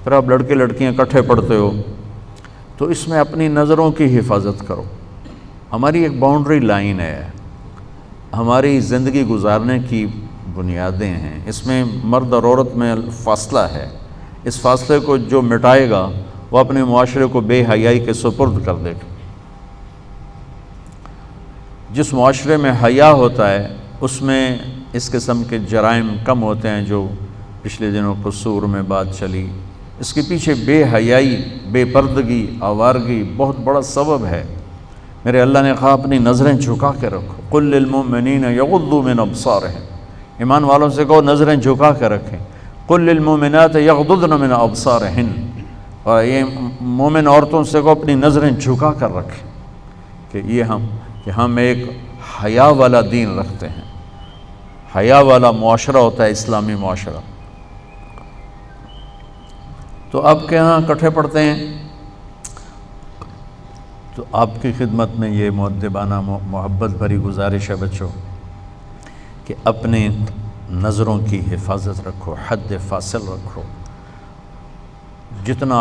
پھر آپ لڑکے لڑکیاں اکٹھے پڑھتے ہو، تو اس میں اپنی نظروں کی حفاظت کرو۔ ہماری ایک باؤنڈری لائن ہے، ہماری زندگی گزارنے کی بنیادیں ہیں، اس میں مرد اور عورت میں فاصلہ ہے۔ اس فاصلے کو جو مٹائے گا وہ اپنے معاشرے کو بے حیائی کے سپرد کر دے گا۔ جس معاشرے میں حیا ہوتا ہے اس میں اس قسم کے جرائم کم ہوتے ہیں، جو پچھلے دنوں قصور میں بات چلی۔ اس کے پیچھے بے حیائی، بے پردگی، آوارگی بہت بڑا سبب ہے۔ میرے اللہ نے کہا اپنی نظریں جھکا کے رکھو، قل للمؤمنین یغضوا من ابصارہم، ایمان والوں سے کہو نظریں جھکا کے رکھیں۔ قل للمؤمنات یغضضن من ابصارہن، اور یہ مومن عورتوں سے کہو اپنی نظریں جھکا کر رکھیں، کہ ہم ایک حیا والا دین رکھتے ہیں، حیا والا معاشرہ ہوتا ہے اسلامی معاشرہ۔ تو آپ کے ہاں اکٹھے پڑھتے ہیں، تو آپ کی خدمت میں یہ مؤدبانہ محبت بھری گزارش ہے بچوں کہ اپنے نظروں کی حفاظت رکھو، حد فاصل رکھو۔ جتنا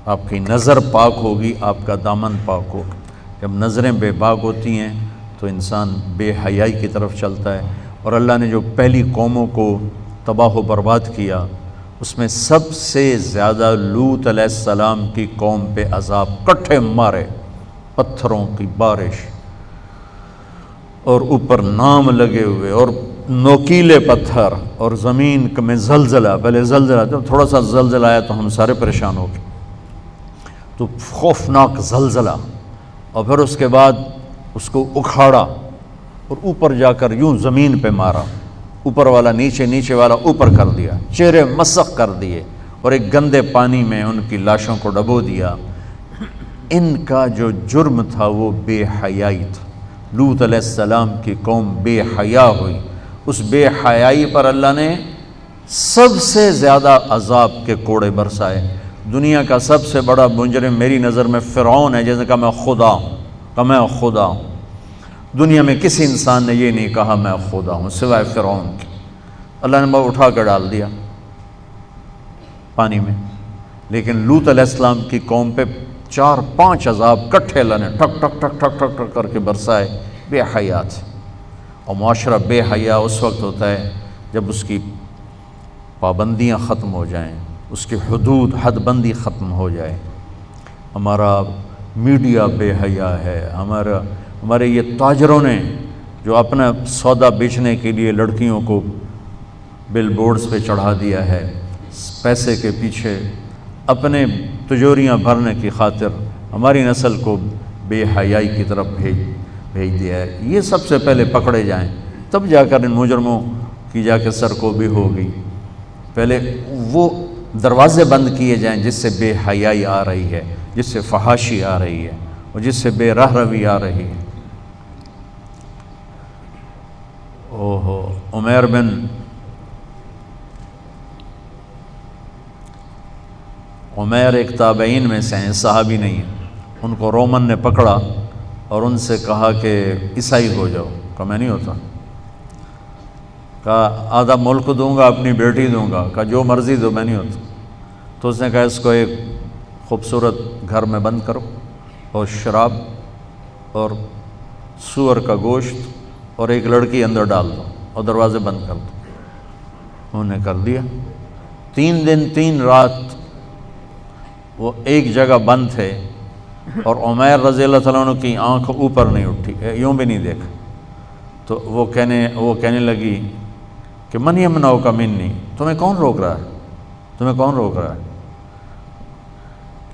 آپ کی نظر پاک ہوگی آپ کا دامن پاک ہوگا۔ جب نظریں بے باک ہوتی ہیں تو انسان بے حیائی کی طرف چلتا ہے، اور اللہ نے جو پہلی قوموں کو تباہ و برباد کیا اس میں سب سے زیادہ لوط علیہ السلام کی قوم پہ عذاب کٹھے مارے، پتھروں کی بارش، اور اوپر نام لگے ہوئے اور نوکیلے پتھر، اور زمین میں زلزلہ، پہلے زلزلہ، جب تھوڑا سا زلزلہ آیا تو ہم سارے پریشان ہو گئے، تو خوفناک زلزلہ، اور پھر اس کے بعد اس کو اکھاڑا اور اوپر جا کر یوں زمین پہ مارا، اوپر والا نیچے، نیچے والا اوپر کر دیا، چہرے مسخ کر دیے، اور ایک گندے پانی میں ان کی لاشوں کو ڈبو دیا۔ ان کا جو جرم تھا وہ بے حیائی تھا۔ لوط علیہ السلام کی قوم بے حیا ہوئی، اس بے حیائی پر اللہ نے سب سے زیادہ عذاب کے کوڑے برسائے۔ دنیا کا سب سے بڑا مجرم میری نظر میں فرعون ہے، جس نے کہا میں خدا ہوں، میں خدا ہوں۔ دنیا میں کسی انسان نے یہ نہیں کہا میں خدا ہوں سوائے فرعون کے۔ اللہ نے وہ اٹھا کر ڈال دیا پانی میں، لیکن لوط علیہ السلام کی قوم پہ 4-5 عذاب کٹھے اللہ نے ٹھک ٹھک ٹھک ٹھک ٹھک ٹھک کر کے برسائے، بے حیا تھے۔ اور معاشرہ بے حیا اس وقت ہوتا ہے جب اس کی پابندیاں ختم ہو جائیں، اس کی حدود، حد بندی ختم ہو جائے۔ ہمارا میڈیا بے حیا ہے، ہمارے یہ تاجروں نے جو اپنا سودا بیچنے کے لیے لڑکیوں کو بل بورڈز پہ چڑھا دیا ہے، پیسے کے پیچھے اپنے تجوریاں بھرنے کی خاطر ہماری نسل کو بے حیائی کی طرف بھیج دیا ہے۔ یہ سب سے پہلے پکڑے جائیں، تب جا کر ان مجرموں کی جا کے سرکوبی ہوگی۔ پہلے وہ دروازے بند کیے جائیں جس سے بے حیائی آ رہی ہے، جس سے فحاشی آ رہی ہے، اور جس سے بے راہ روی آ رہی ہے۔ عمیر ایک تابعین میں سے ہیں، صحابی نہیں ہیں۔ ان کو رومن نے پکڑا اور ان سے کہا کہ عیسائی ہو جاؤ، کہا میں نہیں ہوتا، کہا آدھا ملک دوں گا، اپنی بیٹی دوں گا، کہا جو مرضی دو، میں نہیں ہوتا۔ تو اس نے کہا اس کو ایک خوبصورت گھر میں بند کرو، اور شراب اور سور کا گوشت اور ایک لڑکی اندر ڈال دو اور دروازے بند کر دو۔ انہوں نے کر دیا۔ 3 دن 3 رات وہ ایک جگہ بند تھے، اور عمیر رضی اللہ تعالیٰ عنہ کی آنکھ اوپر نہیں اٹھی، یوں بھی نہیں دیکھا۔ تو وہ کہنے لگی کہ من یمنعک منی، تمہیں کون روک رہا ہے، تمہیں کون روک رہا ہے؟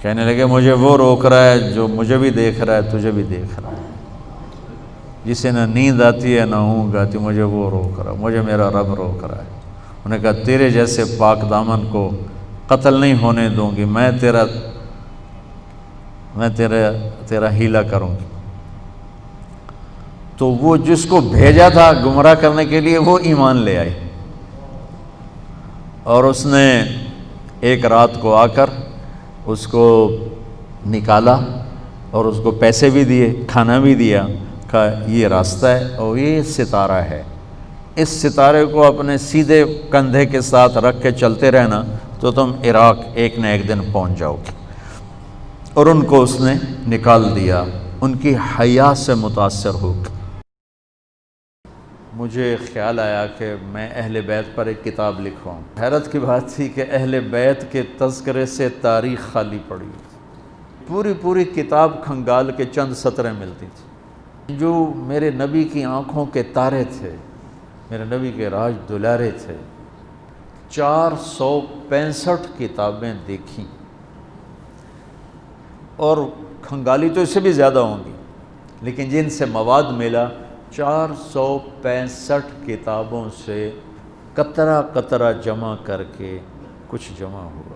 کہنے لگے مجھے وہ روک رہا ہے جو مجھے بھی دیکھ رہا ہے، تجھے بھی دیکھ رہا ہے، جسے نہ نیند آتی ہے نہ اونگ آتی، مجھے وہ روک رہا ہے، مجھے میرا رب روک رہا ہے۔ انہوں نے کہا تیرے جیسے پاک دامن کو قتل نہیں ہونے دوں گی، میں تیرا ہیلا کروں گی۔ تو وہ جس کو بھیجا تھا گمراہ کرنے کے لیے وہ ایمان لے آئی، اور اس نے ایک رات کو آ کر اس کو نکالا اور اس کو پیسے بھی دیے، کھانا بھی دیا، کہا یہ راستہ ہے اور یہ ستارہ ہے، اس ستارے کو اپنے سیدھے کندھے کے ساتھ رکھ کے چلتے رہنا، تو تم عراق ایک نہ ایک دن پہنچ جاؤ گے۔ اور ان کو اس نے نکال دیا، ان کی حیا سے متاثر ہو کے مجھے خیال آیا کہ میں اہل بیت پر ایک کتاب لکھواؤں۔ حیرت کی بات تھی کہ اہل بیت کے تذکرے سے تاریخ خالی پڑی، پوری کتاب کھنگال کے چند سطریں ملتی تھیں۔ جو میرے نبی کی آنکھوں کے تارے تھے، میرے نبی کے راج دلارے تھے، 465 کتابیں دیکھیں، اور کھنگالی تو اس سے بھی زیادہ ہوں گی، لیکن جن سے مواد ملا 465 کتابوں سے قطرہ قطرہ جمع کر کے کچھ جمع ہوا۔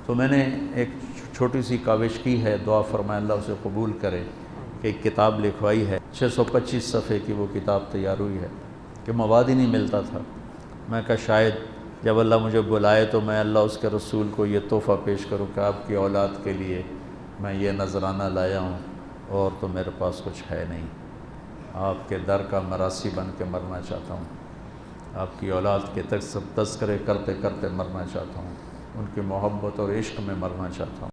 تو میں نے ایک چھوٹی سی کاوش کی ہے، دعا فرمائے اللہ اسے قبول کرے، کہ ایک کتاب لکھوائی ہے، 625 صفحے کی وہ کتاب تیار ہوئی ہے، کہ مواد ہی نہیں ملتا تھا۔ میں کہا شاید جب اللہ مجھے بلائے تو میں اللہ اس کے رسول کو یہ تحفہ پیش کروں کہ آپ کی اولاد کے لیے میں یہ نذرانہ لایا ہوں، اور تو میرے پاس کچھ ہے نہیں، آپ کے در کا مراسی بن کے مرنا چاہتا ہوں، آپ کی اولاد کے تذکرے کرتے کرتے مرنا چاہتا ہوں، ان کی محبت اور عشق میں مرنا چاہتا ہوں۔